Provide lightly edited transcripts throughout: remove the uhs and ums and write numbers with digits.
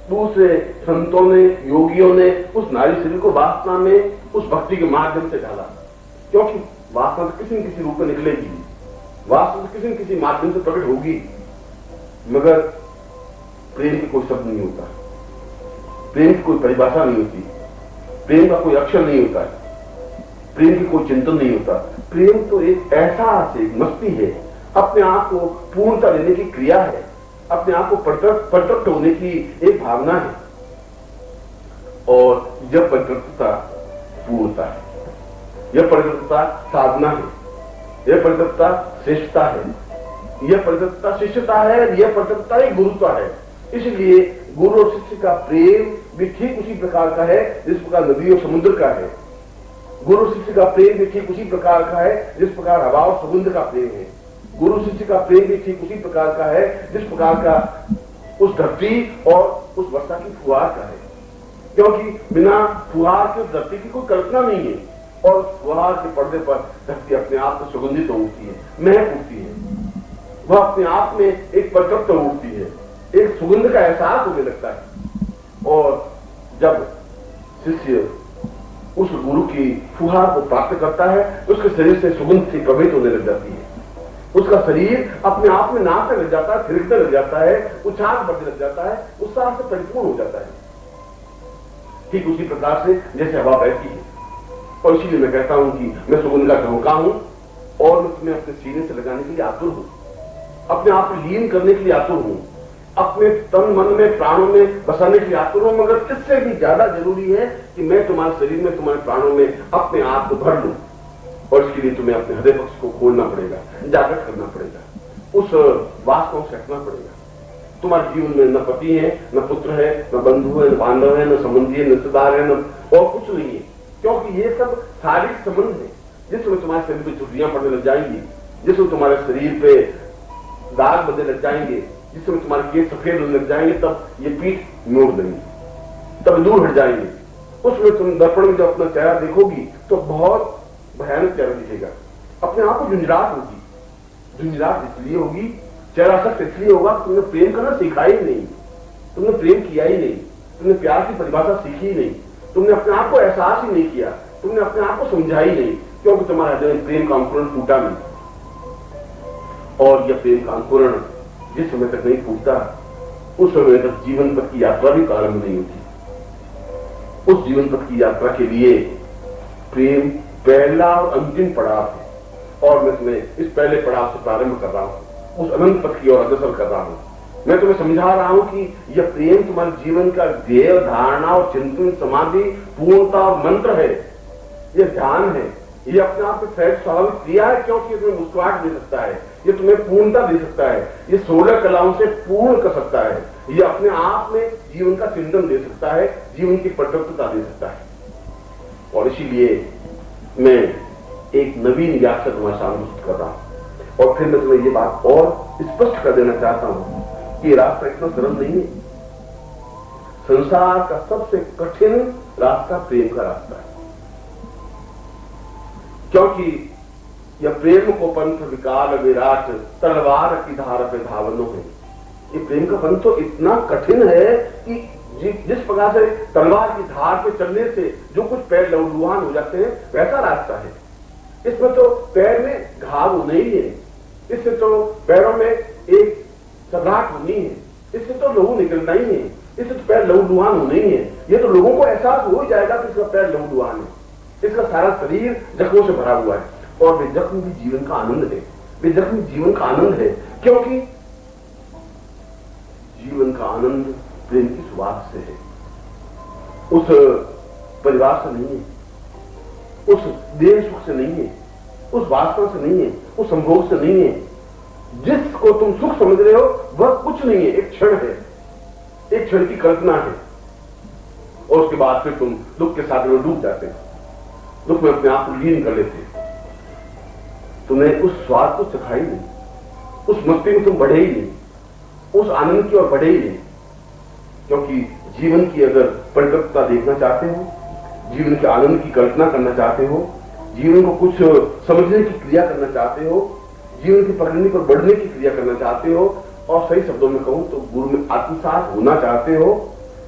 दूसरे संतों ने, योगियों ने उस नारी शरीर को वासना में उस भक्ति के माध्यम से डाला, क्योंकि वासना तो किसी न किसी रूप में निकलेगी, वासना तो किसी न किसी माध्यम से प्रकट होगी, मगर प्रेम की कोई शब्द नहीं होता, प्रेम की कोई परिभाषा नहीं होती, प्रेम का कोई अक्षर नहीं होता है, प्रेम की कोई चिंतन नहीं होता। प्रेम तो एक एहसास है, एक मस्ती है, अपने आप को पूर्णता देने की क्रिया है, अपने आप को प्रतप्त होने की एक भावना है। और यह प्रतप्तता पूर्णता है, यह प्रतप्तता साधना है, यह प्रतप्तता श्रेष्ठता है, यह प्रतप्तता शिष्यता है, यह प्रतप्तता एक गुरुता है। इसलिए गुरु और शिष्य का प्रेम भी ठीक उसी प्रकार का है जिस प्रकार नदी और समुद्र का है। गुरु शिष्य का प्रेम भी ठीक उसी प्रकार का है जिस प्रकार हवा और समुद्र का प्रेम है। गुरु शिष्य का प्रेम भी ठीक उसी प्रकार का है जिस प्रकार का उस धरती और उस वर्षा की फुहार का है, क्योंकि बिना फुहार के उस धरती की कोई कल्पना नहीं है, और फुहार के पर्दे पर धरती अपने आप में सुगंधित उठती है, महक उठती है, वह अपने आप में एक प्रतप्त उठती है, एक सुगंध का एहसास होने लगता है। और जब शिष्य उस गुरु की फुहार को प्राप्त करता है, उसके शरीर से सुगंध से प्रभावित होने लग जाती है, उसका शरीर अपने आप में नाचने लग जाता है, थिरकने लग जाता है, उछाल बढ़ने लग जाता है, उत्साह से परिपूर्ण हो जाता है, ठीक उसी प्रकार से जैसे हवा बहती है। और इसीलिए मैं कहता हूं कि मैं सुगंध का झोंका हूं और मैं तुम्हें अपने सीने से लगाने के लिए आतुर हूं, अपने आप में लीन करने के लिए आतुर हूं, अपने तन मन में प्राणों में बसाने के लिए आतुर हूं, मगर इससे भी ज्यादा जरूरी है कि मैं तुम्हारे शरीर में, तुम्हारे प्राणों में अपने आप को भर लूं। और इसके लिए तुम्हें अपने हृदय पक्ष को खोलना पड़ेगा, जागृत करना पड़ेगा, उस वास्तव से हटना पड़ेगा। तुम्हारे जीवन में न पति है, न पुत्र है, न बंधु है, न बांधव है, न संबंधी है, न रिश्तेदार है, न और कुछ नहीं है, क्योंकि ये सब शारीरिक संबंध है। जिसमें तुम्हारे शरीर पे चुटियां पड़ने लग जाएंगी, जिसमें तुम्हारे शरीर पे दाग बदलने लग जाएंगे, जिसमें तुम्हारे केस सफेद होने लग जाएंगे, तब ये पीठ मोड़ देंगे, तब दूर हट जाएंगे। उसमें तुम दर्पण में जब अपना चेहरा देखोगी तो बहुत भयानक चेहरा दिखेगा, अपने आप को झुंझलाहट होगी। झुंझलाहट इसलिए होगी, चेहरा सख्त इसलिए होगा कि तुमने प्रेम करना सीखा ही नहीं, तुमने प्रेम किया ही नहीं, तुमने प्यार की परिभाषा सीखी ही नहीं, तुमने अपने आप को एहसास ही नहीं किया, तुमने अपने आप को समझा ही नहीं, क्योंकि तुम्हारा प्रेम का अंकुरण टूटा नहीं। और यह प्रेम का अंकुरण जिस समय तक नहीं फूटता, उस समय तक जीवन पथ की यात्रा भी प्रारंभ नहीं होती। उस जीवन पथ की यात्रा के लिए प्रेम पहला और अंतिम पड़ाव है, और मैं तुम्हें इस पहले पड़ाव से प्रारंभ कर रहा हूं, उस अनंत पथ की ओर अग्रसर कर रहा हूं। मैं तुम्हें समझा रहा हूं कि यह प्रेम तुम्हारे जीवन का ध्येय, धारणा और चिंतन, समाधि, पूर्णता और मंत्र है, यह ध्यान है, यह अपने आप में सहज स्वाभाविक क्रिया है, क्योंकि तुम्हें मुस्कुराहट दे सकता है, यह तुम्हें पूर्णता दे सकता है, यह 16 कलाओं से पूर्ण कर सकता है, यह अपने आप में जीवन का चिंतन दे सकता है, जीवन की प्रतप्तता दे सकता है। और इसीलिए मैं एक नवीन व्याख्या तुम्हारे सामने प्रस्तुत कर रहा हूं, और फिर मैं तुम्हें ये बात और स्पष्ट कर देना चाहता हूं कि रास्ता इतना सरल नहीं है। संसार का सबसे कठिन रास्ता प्रेम का रास्ता है, क्योंकि यह प्रेम को पंथ विकाल विराट, तलवार की धार पे धावनो है। ये प्रेम का पंथ तो इतना कठिन है कि जिस प्रकार से तलवार की धार पे चलने से जो कुछ पैर लहूलुहान हो जाते हैं, वैसा रास्ता है। इसमें तो पैर में घाव होने ही है, इससे तो पैरों में एक सघाट होनी है, इससे तो लहू निकलना ही है, इससे तो पैर लहूलुहान होने ही है। ये तो लोगों को एहसास हो ही जाएगा कि इसका पैर लहूलुहान है, इसका सारा शरीर जख्मों से भरा हुआ है, और वे जख्म भी जीवन का आनंद है, वे जख्म जीवन का आनंद है, क्योंकि जीवन का आनंद प्रेम की सुवास से है, उस परिवार से नहीं है, उस देह सुख से नहीं है, उस वासना से नहीं है, उस संभोग से नहीं है। जिसको तुम सुख समझ रहे हो वह कुछ नहीं है, एक क्षण है, एक क्षण की कल्पना है, और उसके बाद फिर तुम दुख के साथ में डूब जाते हो, दुख में अपने आप को लीन कर लेते हो। तुमने उस स्वाद को चखा ही नहीं, उस मस्ती में तुम बढ़े ही नहीं, उस आनंद की ओर बढ़े ही नहीं। क्योंकि जीवन की अगर परिपक्वता देखना चाहते हो, जीवन के आनंद की कल्पना करना चाहते हो, जीवन को कुछ समझने की क्रिया करना चाहते हो, जीवन की प्रगति पर बढ़ने की क्रिया करना चाहते हो, और सही शब्दों में कहूं तो गुरु में आत्मसात होना चाहते हो,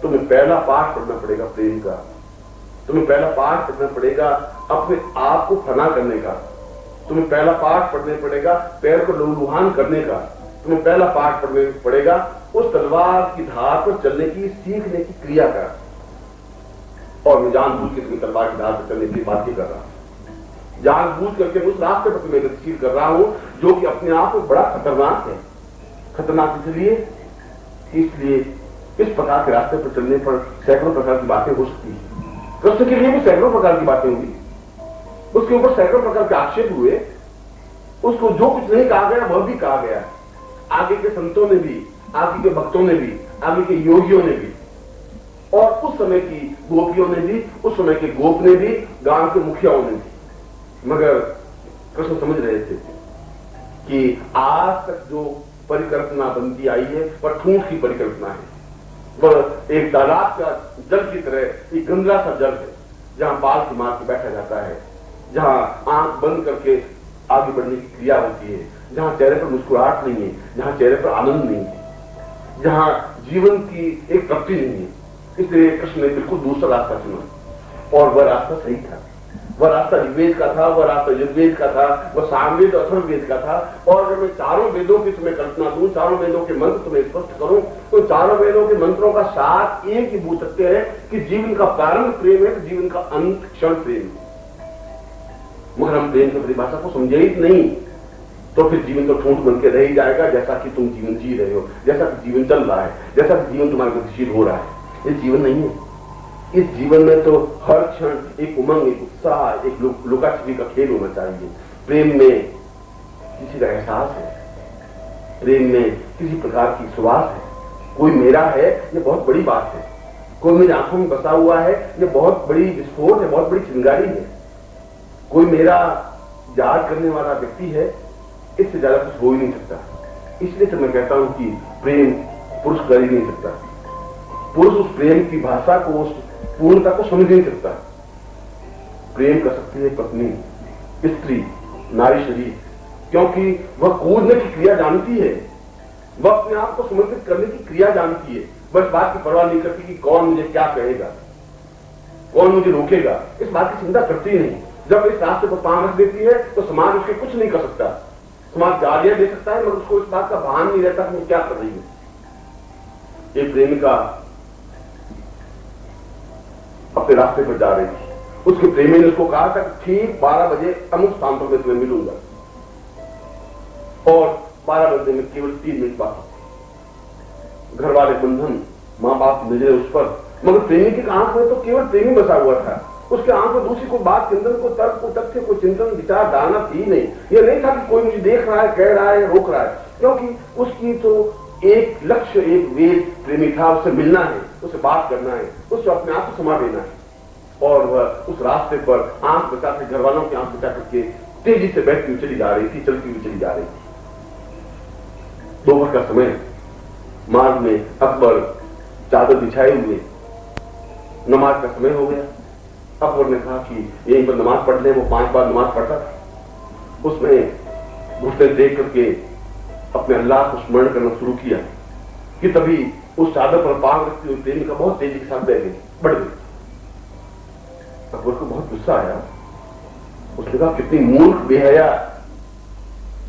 तुम्हें पहला पाठ पढ़ना पड़ेगा प्रेम का। तुम्हें पहला पाठ पढ़ना पड़ेगा अपने आप को फना करने का। तुम्हें पहला पाठ पढ़ने पड़ेगा पैर को लहूलुहान करने का। तुम्हें पहला पाठ पढ़ने पड़ेगा उस तलवार की धार पर चलने की, सीखने की क्रिया का। और मैं जानबूझ के तुम्हें तलवार की धार पर चलने की बात ही कर रहा हूं। जानबूझ करके उस रास्ते पर तुम्हें गतिशील कर रहा हूं जो कि अपने आप में बड़ा खतरनाक है। खतरनाक इसलिए इस प्रकार के रास्ते पर चलने पर सैकड़ों प्रकार की बातें हो सकती है। कृष्ण के लिए भी सैकड़ों प्रकार की बातें हुई, उसके ऊपर सैकड़ों प्रकार के आक्षेप हुए, उसको जो कुछ नहीं कहा गया वह भी कहा गया। आगे के संतों ने भी, आगे के भक्तों ने भी, आगे के योगियों ने भी, और उस समय की गोपियों ने भी, उस समय के गोप ने भी, गांव के मुखियाओं ने भी। मगर कृष्ण समझ रहे थे कि आज तक जो परिकल्पना बनती आई है वह ठूंठ की परिकल्पना है। वह एक तालाब का जल की तरह एक गंदा सा जल है जहां बाल की मार के बैठा जाता है, जहां आंख बंद करके आगे बढ़ने की क्रिया होती है, जहां चेहरे पर मुस्कुराहट नहीं है, जहां चेहरे पर आनंद नहीं है, जहां जीवन की एक तृप्ति नहीं है। इसलिए कृष्ण ने बिल्कुल दूसरा रास्ता चुना और वह रास्ता सही था। वह रास्ता ऋग्वेद का था, वह रास्ता यजुर्वेद का था, वह सामवेद और अथर्ववेद का था। और अगर मैं चारों वेदों की तुम्हें कल्पना दूं, चारों वेदों के मंत्र तुम्हें स्पष्ट करूं, तो चारों वेदों के मंत्रों का सार एक ही भूत सत्य है कि जीवन का प्रारंभ प्रेम है, जीवन का अंत क्षण प्रेम है। मगर हम प्रेम की परिभाषा को समझे ही नहीं तो फिर जीवन तो ठूंठ बन के रह ही जाएगा, जैसा कि तुम जीवन जी रहे हो, जैसा कि जीवन चल रहा है, जैसा कि जीवन तुम्हारे गतिशील हो रहा है। ये जीवन नहीं है। इस जीवन में तो हर क्षण एक उमंग, एक उत्साह, एक लुका छिपी का खेल होना चाहिए। प्रेम में किसी का एहसास है, प्रेम में किसी प्रकार की सुवास है। कोई मेरा है, ये बहुत बड़ी बात है। कोई मेरी आंखों में बसा हुआ है, ये बहुत बड़ी विस्फोट है, बहुत बड़ी चिंगारी है। कोई मेरा याद करने वाला व्यक्ति है, इससे ज्यादा कुछ हो ही नहीं सकता। इसलिए तो मैं कहता हूं कि प्रेम पुरुष कर ही नहीं सकता। पुरुष उस प्रेम की भाषा को, उस पूर्णता को समझ नहीं सकता। प्रेम कर सकती है पत्नी, स्त्री, नारी शरीर, क्योंकि वह कूदने की क्रिया जानती है, वह अपने आप को समर्पित करने की क्रिया जानती है। वह इस बात की परवाह नहीं करती कि कौन मुझे क्या कहेगा, कौन मुझे रोकेगा, इस बात की चिंता करती ही नहीं। जब इस रास्ते पर पांव रख देती है तो समाज उसके कुछ नहीं कर सकता। समाज गालियां दे सकता है, मगर उसको इस बात का भान नहीं रहता कि वो क्या कर रही है। एक प्रेमिका अपने रास्ते पर जा रही थी, उसके प्रेमी ने उसको कहा था कि ठीक 12 बजे अमुक स्थान पर मैं तुम्हें मिलूंगा, और 12 बजे में केवल 3 मिनट बाकी। घर वाले बंधन, मां बाप की नजर उस पर, मगर प्रेमी की आंख में तो केवल प्रेमी बसा हुआ था। उसके आंख में दूसरी को बात, चिंतन को, तर्क को, तथ्य को, चिंतन विचार डालना थी नहीं। यह नहीं था कि कोई मुझे देख रहा है, कह रहा है, रोक रहा है, क्योंकि उसकी तो एक लक्ष्य, एक वेद प्रेमी था। उससे मिलना है, उससे बात करना है, उससे अपने आप को समा देना है। और वह उस रास्ते पर आंख बचा के, घर वालों की आंख बचा करके तेजी से बैठती हुई चली जा रही थी, चलती हुई चली जा रही थी। दोपहर का समय, मार्ग में अकबर चादर बिछाए हुए, नमाज का समय हो गया। अकबर ने कहा कि यहीं पर नमाज पढ़ ले। वो 5 बार नमाज पढ़ता था। उसने घुटने देख करके अपने अल्लाह को स्मरण करना शुरू किया कि तभी उस चादर पर पांव रखती हुई प्रेमिका बहुत तेजी के साथ बह गई, बढ़ गई। अकबर को बहुत गुस्सा आया। उसने कहा कितनी मूर्ख बेहया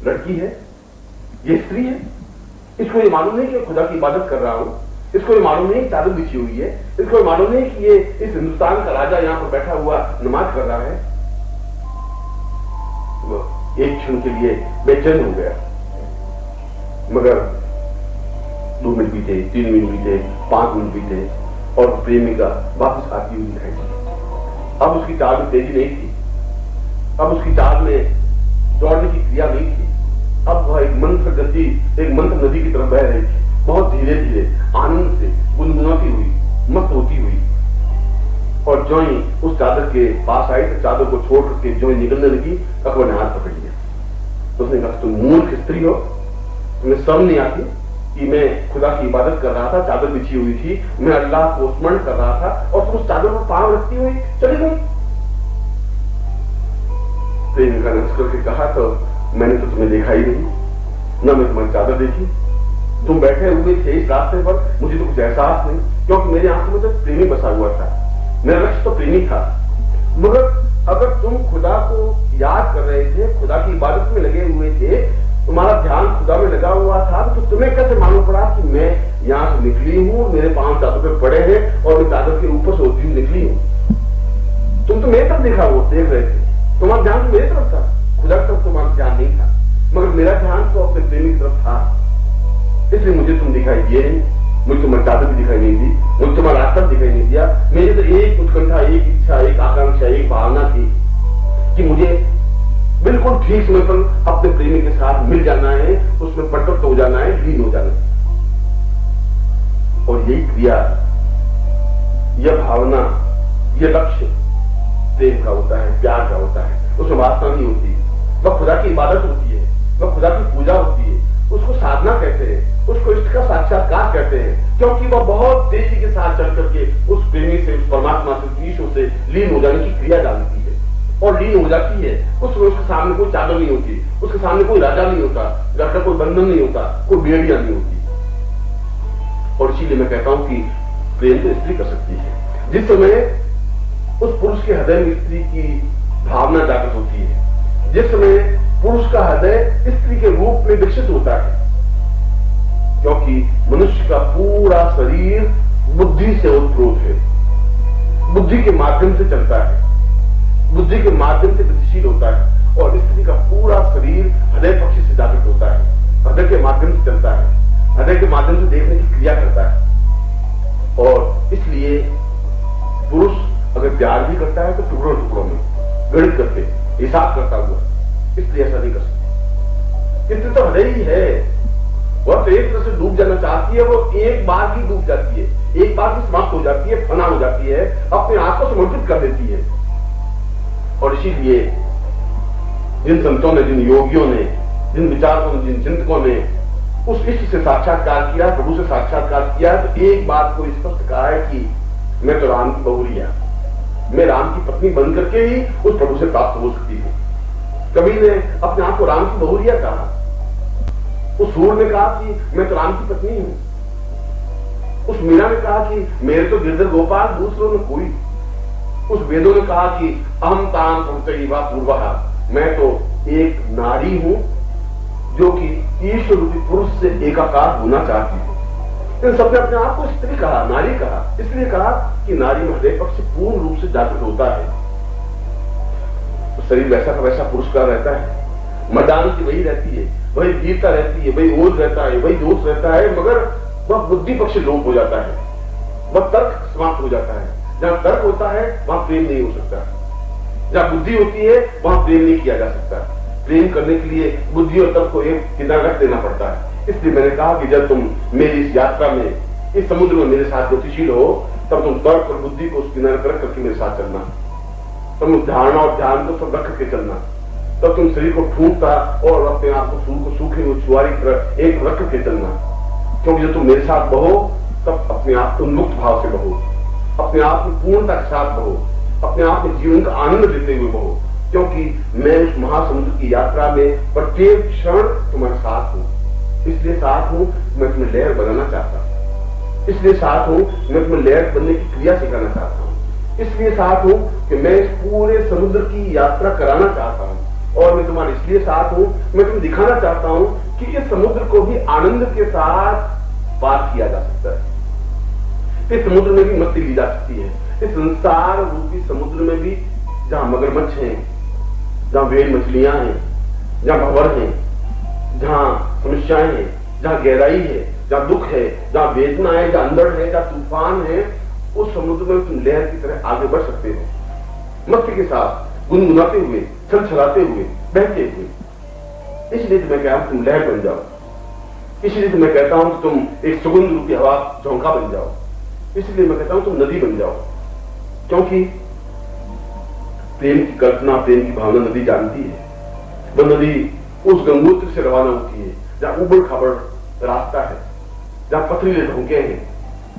लड़की है, ये स्त्री है, इसको ये मालूम नहीं कि खुदा की इबादत कर रहा हूं, इसको ये मालूम नहीं चादर बिछी हुई है, इसको ये मालूम नहीं कि ये इस हिंदुस्तान का राजा यहां पर बैठा हुआ नमाज कर रहा है। वो एक क्षण के लिए बेचैन हो गया, मगर 2 मिनट बीते, 3 मिनट बीते, 5 मिनट बीते, और प्रेमिका वापस आती हुई दिखाई दी। अब उसकी चाल में तेजी नहीं थी, अब उसकी चाल में दौड़ने की क्रिया नहीं थी। अब वह एक मंत्र गति, एक मंत्र नदी की तरफ बह रही थी, बहुत धीरे धीरे, आनंद से गुनगुनाती हुई, मस्त होती हुई। और जो ही उस चादर के पास आई तो चादर को छोड़ करके जो ही निकलने लगी, अकबर ने हाथ पकड़ लिया। तो उसने कहा तुम मूर्ख स्त्री हो, तुम्हें शर्म नहीं आती कि मैं खुदा की इबादत कर रहा था, चादर बिछी हुई थी, मैं अल्लाह को स्मरण कर रहा था, और तुम उस चादर पर पांव रखती हुई चली गई। प्रेमिका ने करके कहा तो मैंने तो तुम्हें देखा ही नहीं, न मैं तुम्हारी चादर देखी, तुम बैठे हुए थे इस रास्ते पर, मुझे तो कुछ एहसास नहीं, क्योंकि मेरी आंखों में तो प्रेमी बसा हुआ था, मेरा लक्ष्य तो प्रेमी था। मगर अगर तुम खुदा को याद कर रहे थे, खुदा की इबादत में लगे हुए थे, तुम्हारा ध्यान खुदा में लगा हुआ था, तो तुम्हें कैसे मालूम पड़ा कि मैं यहां से निकली हूं, मेरे पांव चादर पे पड़े हैं और मैं चादर के ऊपर से होती हुई निकली हूं? तुम तो मेरे तरफ देख रहे थे, तुम्हारा ध्यान तो मेरी तरफ था, खुदा की तरफ तुम्हारा ध्यान नहीं था। मगर मेरा ध्यान तो अपने प्रेमी की तरफ था, इसलिए मुझे तुम दिखाई दिए नहीं, मुझे तुम्हारी चादर भी दिखाई नहीं दी, मुझे तुम्हारा रास्ता दिखाई नहीं दिया। मेरी तो एक उत्कंठा, एक इच्छा, एक आकांक्षा, एक भावना थी कि मुझे बिल्कुल ठीक समय पर अपने प्रेमी के साथ मिल जाना है, उसमें प्रकट हो जाना है, लीन हो जाना है। और यही क्रिया, यह भावना, यह लक्ष्य प्रेम का होता है, प्यार का होता है। उसमें वासना नहीं होती, वह खुदा की इबादत होती है, वह खुदा की पूजा होती है, उसको साधना कहते हैं, उसको इष्ट का साक्षात्कार कहते हैं, क्योंकि वह बहुत तेजी के साथ चल करके उस प्रेमी से, उस परमात्मा से, ईश्वर से लीन हो जाने की क्रिया जानती है और लीन हो जाती है। उसके सामने कोई चादर नहीं होती, उसके सामने कोई राजा नहीं होता, घर का कोई बंधन नहीं होता, कोई बेड़िया नहीं होती। और इसीलिए मैं कहता हूं कि प्रेम तो स्त्री कर सकती है। जिस समय उस पुरुष के हृदय में स्त्री की भावना जागृत होती है, जिस समय पुरुष का हृदय स्त्री के रूप में विकसित होता है, क्योंकि मनुष्य का पूरा शरीर बुद्धि से ओतप्रोत है, बुद्धि के माध्यम से चलता है, बुद्धि के माध्यम से गतिशील होता है, और स्त्री का पूरा शरीर हृदय पक्ष से जागृत होता है, हृदय के माध्यम से चलता है, हृदय के माध्यम से देखने की क्रिया करता है। और इसलिए पुरुष अगर प्यार भी करता है तो टुकड़ों टुकड़ों में गणित करके, हिसाब करता हुआ, इसलिए ऐसा नहीं कर सकती। इसलिए तो हृदय ही है, वह तो एक तरह से डूब जाना चाहती है, वो एक बार ही डूब जाती है, एक बार ही समाप्त हो जाती है, फना हो जाती है, अपने आप को समर्पित कर देती है। और इसीलिए जिन संतों ने, जिन योगियों ने, जिन विचारकों ने, जिन चिंतकों ने उस इष्ट से साक्षात्कार किया, प्रभु से साक्षात्कार किया, तो एक बात को स्पष्ट कहा है कि मैं तो राम की बहुरिया, मैं राम की पत्नी बन करके ही उस प्रभु से प्राप्त हो सकती हूँ। कबीर ने अपने आप को राम की बहुरिया कहा, उस सूर ने कहा कि मैं तो राम की पत्नी हूं, उस मीरा ने कहा कि मेरे तो गिरधर गोपाल, दूसरों में कोई, उस वेदों ने कहा कि अहम ताम पूर्वा पूर्वा, मैं तो एक नारी हूं जो कि ईश्वर रूपी पुरुष से एकाकार होना चाहती है। इन सबने अपने आप को स्त्री कहा, नारी कहा, इसलिए कहा कि नारी में हृदय पक्ष पूर्ण रूप से जागृत होता है, तो शरीर वैसा का वैसा पुरुष का रहता है, मर्दानी की वही रहती है, वही वीरता रहती है, वही ओज रहता है, वही जोश रहता है, मगर वह बुद्धि पक्ष लोप हो जाता है, वह तर्क समाप्त हो जाता है। जहां तर्क होता है वहां प्रेम नहीं हो सकता, जहां बुद्धि होती है वहां प्रेम नहीं किया जा सकता। प्रेम करने के लिए बुद्धि और तर्क को एक किनारे रख देना पड़ता है। इसलिए मैंने कहा कि जब तुम मेरी इस यात्रा में, इस समुद्र में मेरे साथ गतिशील हो, तब तुम तर्क और बुद्धि को उस किनारे पर रख करके मेरे साथ चलना, तुम धारणा और ध्यान को सब रख करके चलना, तब तुम शरीर को फूंकता और अपने आप को सूर को सूखे हुए छुआरी की तरह एक रख करके चलना। क्योंकि जब तुम मेरे साथ बहो तब अपने आप को उन्मुक्त भाव से बहो, अपने आप की पूर्णता के साथ बहो, अपने आप में जीवन का आनंद लेते हुए बहो, क्योंकि मैं उस महासमुद्र की यात्रा में प्रत्येक क्षण तुम्हारे साथ हूं। इसलिए साथ हूं मैं तुम्हें लहर बनाना चाहता हूं, इसलिए साथ हूं मैं तुम्हें लहर बनने की क्रिया सिखाना चाहता हूं, इसलिए साथ हूं कि मैं इस पूरे समुद्र की यात्रा कराना चाहता हूं। और मैं तुम्हारे इसलिए साथ हूं, मैं तुम्हें दिखाना चाहता हूं कि इस समुद्र को भी आनंद के साथ पार किया जा सकता है, इस समुद्र में भी मस्ती ली जा सकती है, इस संसार रूपी समुद्र में भी जहां मगरमच्छ हैं, जहां वेल मछलियां हैं, जहां भंवर हैं, जहां समस्याएं हैं, जहां गहराई है, जहां दुख है, जहां वेदना है, जहां अंधड़ है, जहां तूफान है, उस समुद्र में तुम लहर की तरह आगे बढ़ सकते हो, मस्ती के साथ, गुनगुनाते हुए, छल छलाते हुए, बहते हुए। इसलिए तो मैं कहता हूं तुम लहर बन जाओ, इसलिए तो मैं कहता हूं कि तुम एक सुगंध रूपी हवा झोंका बन जाओ, इसलिए मैं कहता हूं तुम नदी बन जाओ। क्योंकि प्रेम की कल्पना, प्रेम की भावना नदी जानती है। वह नदी उस गंगोत्री से रवाना होती है जहां उबड़ खाबड़ रास्ता है, जहां पथरीले ढोंके हैं,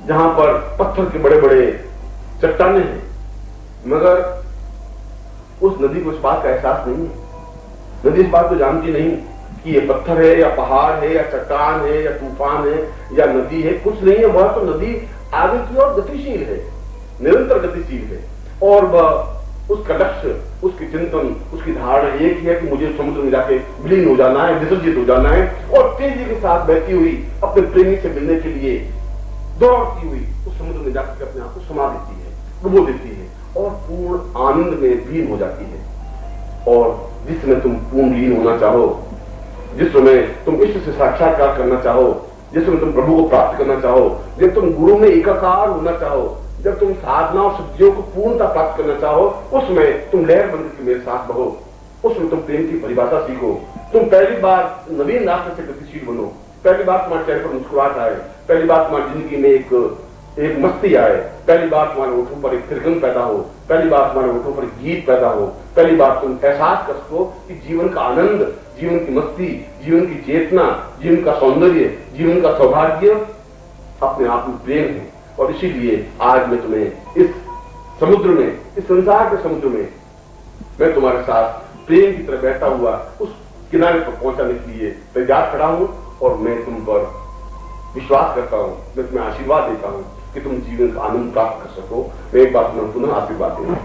जहां पर पत्थर के बड़े बड़े चट्टाने हैं, मगर उस नदी को इस बात का एहसास नहीं है। नदी इस बात को जानती नहीं कि ये पत्थर है या पहाड़ है या चट्टान है या तूफान है या नदी है, कुछ नहीं है। वह तो नदी आगे की ओर गतिशील है, निरंतर गतिशील है, और वह उसका लक्ष्य, उसकी चिंतन, उसकी धारणा एक ही है कि मुझे समुद्र में जाके विलीन हो जाना है, विसर्जित हो जाना है, और तेजी के साथ बहती हुई अपने प्रेमी से मिलने के लिए दौड़ती हुई उस समुद्र में जाकर अपने आप को समा देती है, डुबो देती है और पूर्ण आनंद में लीन हो जाती है। और जिस समय तुम पूर्ण लीन होना चाहो, जिस समय तुम इष्ट से साक्षात्कार करना चाहो, जिस समय तुम प्रभु को प्राप्त करना चाहो, जब तुम गुरु में एकाकार होना चाहो, जब तुम साधना और सिद्धियों को पूर्णता प्राप्त करना चाहो, उसमें तुम लहर बनकर के मेरे साथ बहो, उसमें तुम प्रेम की परिभाषा सीखो। तुम पहली बार नवीन रास्ते से गतिशील बनो, पहली बार तुम्हारे चेहरे पर मुस्कुराहट आए, पहली बार तुम्हारी जिंदगी में एक मस्ती आए, पहली बार तुम्हारे होठों पर एक तिरगन पैदा हो, पहली बार तुम्हारे होठों पर गीत पैदा हो, पहली बार तुम एहसास कर सको कि जीवन का आनंद, जीवन की मस्ती, जीवन की चेतना, जीवन का सौंदर्य, जीवन का सौभाग्य अपने आप में प्रेम है। और इसीलिए आज मैं तुम्हें इस समुद्र में, इस संसार के समुद्र में मैं तुम्हारे साथ प्रेम की तरह बैठा हुआ उस किनारे पर पहुंचाने के लिए तैयार खड़ा हूं, और मैं तुम पर विश्वास करता हूं, मैं तुम्हें आशीर्वाद देता हूं कि तुम जीवन का आनंद प्राप्त कर सको। मैं एक बात पुनः आशीर्वाद देता हूं।